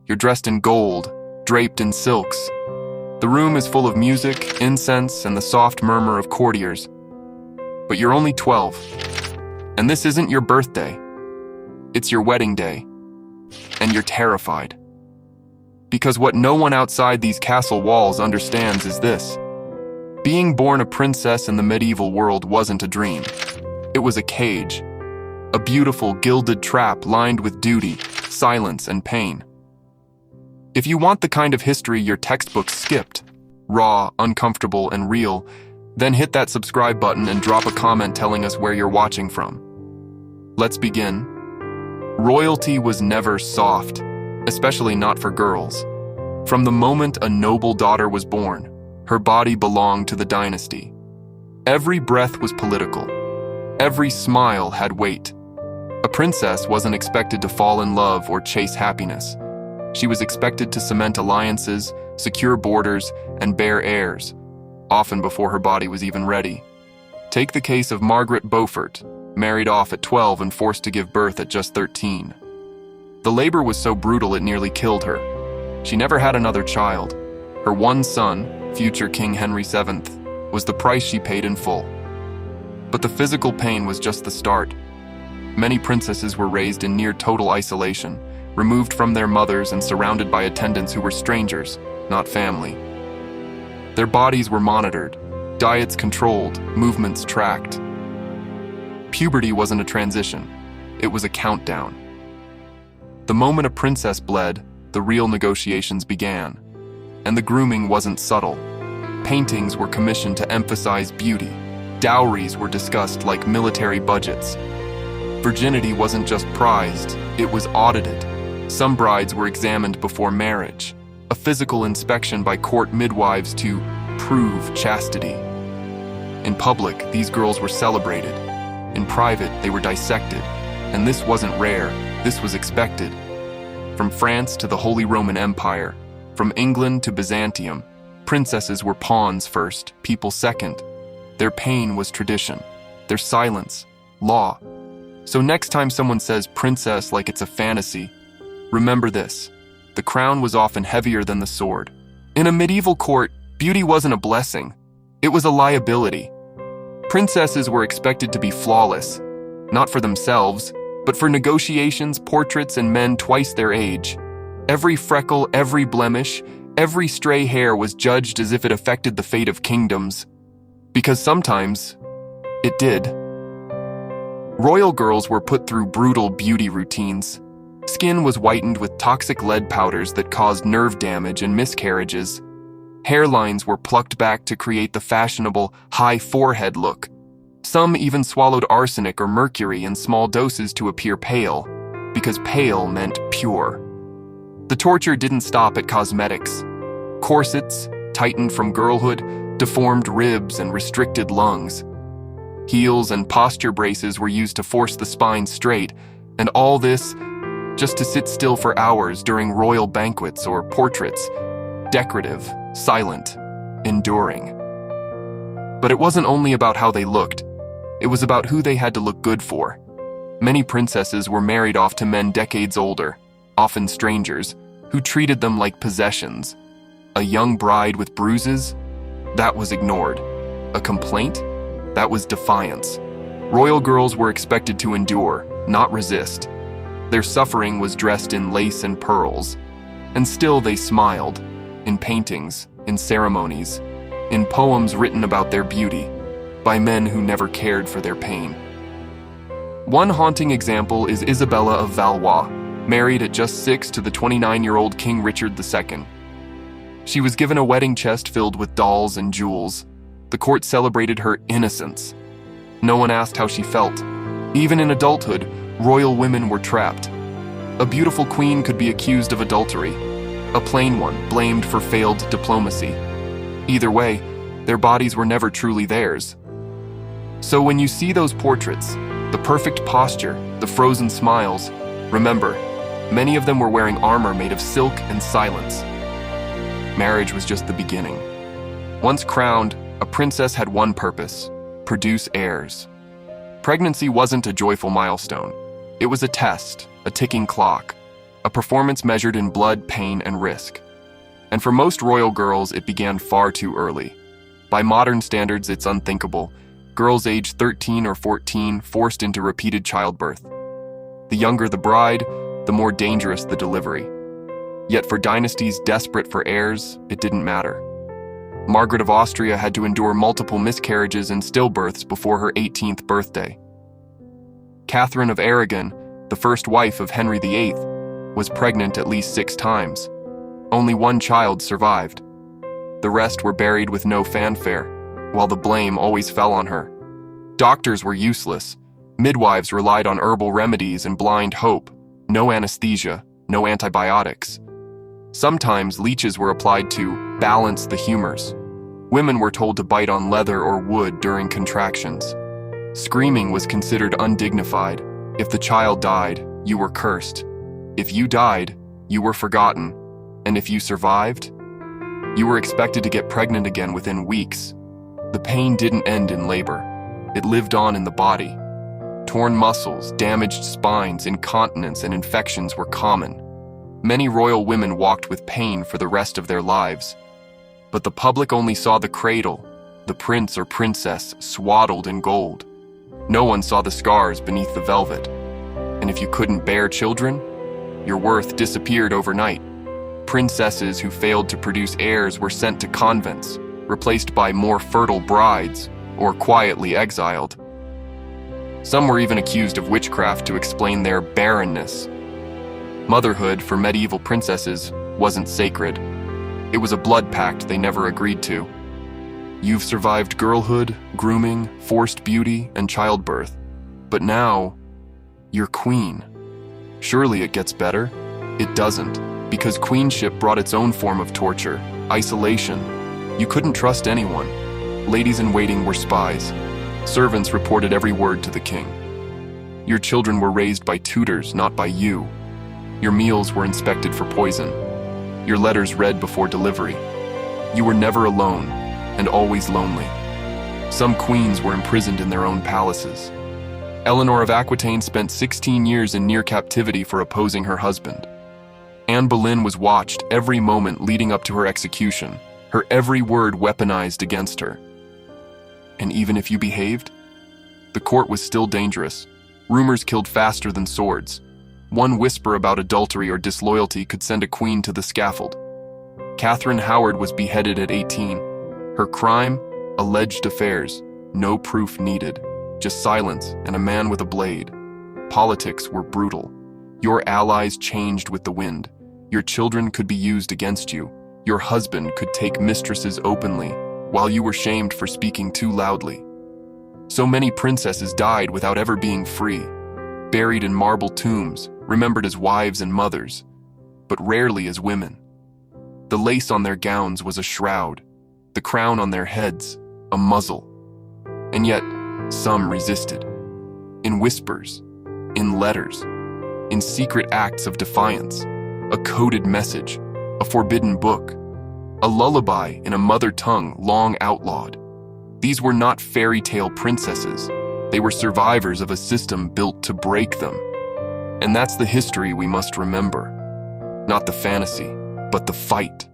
You're dressed in gold, draped in silks. The room is full of music, incense, and the soft murmur of courtiers. But you're only 12. And this isn't your birthday. It's your wedding day. And you're terrified. Because what no one outside these castle walls understands is this. Being born a princess in the medieval world wasn't a dream. It was a cage. A beautiful, gilded trap lined with duty, silence, and pain. If you want the kind of history your textbooks skipped, raw, uncomfortable, and real, then hit that subscribe button and drop a comment telling us where you're watching from. Let's begin. Royalty was never soft, especially not for girls. From the moment a noble daughter was born, her body belonged to the dynasty. Every breath was political. Every smile had weight. A princess wasn't expected to fall in love or chase happiness. She was expected to cement alliances, secure borders, and bear heirs, often before her body was even ready. Take the case of Margaret Beaufort, married off at 12 and forced to give birth at just 13. The labor was so brutal it nearly killed her. She never had another child. Her one son, future King Henry VII, was the price she paid in full. But the physical pain was just the start. Many princesses were raised in near total isolation, removed from their mothers and surrounded by attendants who were strangers, not family. Their bodies were monitored, diets controlled, movements tracked. Puberty wasn't a transition, it was a countdown. The moment a princess bled, the real negotiations began. And the grooming wasn't subtle. Paintings were commissioned to emphasize beauty. Dowries were discussed like military budgets. Virginity wasn't just prized, it was audited. Some brides were examined before marriage, a physical inspection by court midwives to prove chastity. In public, these girls were celebrated. In private, they were dissected. And this wasn't rare, this was expected. From France to the Holy Roman Empire, from England to Byzantium, princesses were pawns first, people second. Their pain was tradition, their silence, law. So next time someone says princess like it's a fantasy, remember this: the crown was often heavier than the sword. In a medieval court, beauty wasn't a blessing, it was a liability. Princesses were expected to be flawless, not for themselves, but for negotiations, portraits, and men twice their age. Every freckle, every blemish, every stray hair was judged as if it affected the fate of kingdoms. Because sometimes, it did. Royal girls were put through brutal beauty routines. Skin was whitened with toxic lead powders that caused nerve damage and miscarriages. Hairlines were plucked back to create the fashionable high forehead look. Some even swallowed arsenic or mercury in small doses to appear pale, because pale meant pure. The torture didn't stop at cosmetics. Corsets, tightened from girlhood, deformed ribs and restricted lungs. Heels and posture braces were used to force the spine straight, and all this just to sit still for hours during royal banquets or portraits. Decorative, silent, enduring. But it wasn't only about how they looked. It was about who they had to look good for. Many princesses were married off to men decades older, often strangers, who treated them like possessions. A young bride with bruises? That was ignored. A complaint? That was defiance. Royal girls were expected to endure, not resist. Their suffering was dressed in lace and pearls. And still they smiled, in paintings, in ceremonies, in poems written about their beauty, by men who never cared for their pain. One haunting example is Isabella of Valois, married at just 6 to the 29-year-old King Richard II. She was given a wedding chest filled with dolls and jewels. The court celebrated her innocence. No one asked how she felt. Even in adulthood, royal women were trapped. A beautiful queen could be accused of adultery. A plain one blamed for failed diplomacy. Either way, their bodies were never truly theirs. So when you see those portraits, the perfect posture, the frozen smiles, remember, many of them were wearing armor made of silk and silence. Marriage was just the beginning. Once crowned, a princess had one purpose: produce heirs. Pregnancy wasn't a joyful milestone. It was a test, a ticking clock, a performance measured in blood, pain, and risk. And for most royal girls, it began far too early. By modern standards, it's unthinkable. Girls aged 13 or 14 forced into repeated childbirth. The younger the bride, the more dangerous the delivery. Yet for dynasties desperate for heirs, it didn't matter. Margaret of Austria had to endure multiple miscarriages and stillbirths before her 18th birthday. Catherine of Aragon, the first wife of Henry VIII, was pregnant at least 6 times. Only one child survived. The rest were buried with no fanfare, while the blame always fell on her. Doctors were useless. Midwives relied on herbal remedies and blind hope. No anesthesia, no antibiotics. Sometimes leeches were applied to balance the humors. Women were told to bite on leather or wood during contractions. Screaming was considered undignified. If the child died, you were cursed. If you died, you were forgotten. And if you survived, you were expected to get pregnant again within weeks. The pain didn't end in labor. It lived on in the body. Torn muscles, damaged spines, incontinence, and infections were common. Many royal women walked with pain for the rest of their lives. But the public only saw the cradle, the prince or princess swaddled in gold. No one saw the scars beneath the velvet. And if you couldn't bear children, your worth disappeared overnight. Princesses who failed to produce heirs were sent to convents, replaced by more fertile brides, or quietly exiled. Some were even accused of witchcraft to explain their barrenness. Motherhood for medieval princesses wasn't sacred. It was a blood pact they never agreed to. You've survived girlhood, grooming, forced beauty, and childbirth. But now, you're queen. Surely it gets better? It doesn't, because queenship brought its own form of torture, isolation. You couldn't trust anyone. Ladies-in-waiting were spies. Servants reported every word to the king. Your children were raised by tutors, not by you. Your meals were inspected for poison. Your letters read before delivery. You were never alone, and always lonely. Some queens were imprisoned in their own palaces. Eleanor of Aquitaine spent 16 years in near captivity for opposing her husband. Anne Boleyn was watched every moment leading up to her execution, her every word weaponized against her. And even if you behaved, the court was still dangerous. Rumors killed faster than swords. One whisper about adultery or disloyalty could send a queen to the scaffold. Catherine Howard was beheaded at 18. Her crime? Alleged affairs. No proof needed. Just silence and a man with a blade. Politics were brutal. Your allies changed with the wind. Your children could be used against you. Your husband could take mistresses openly, while you were shamed for speaking too loudly. So many princesses died without ever being free, buried in marble tombs, remembered as wives and mothers, but rarely as women. The lace on their gowns was a shroud, the crown on their heads, a muzzle. And yet, some resisted. In whispers, in letters, in secret acts of defiance, a coded message, a forbidden book, a lullaby in a mother tongue long outlawed. These were not fairy tale princesses. They were survivors of a system built to break them. And that's the history we must remember. Not the fantasy, but the fight.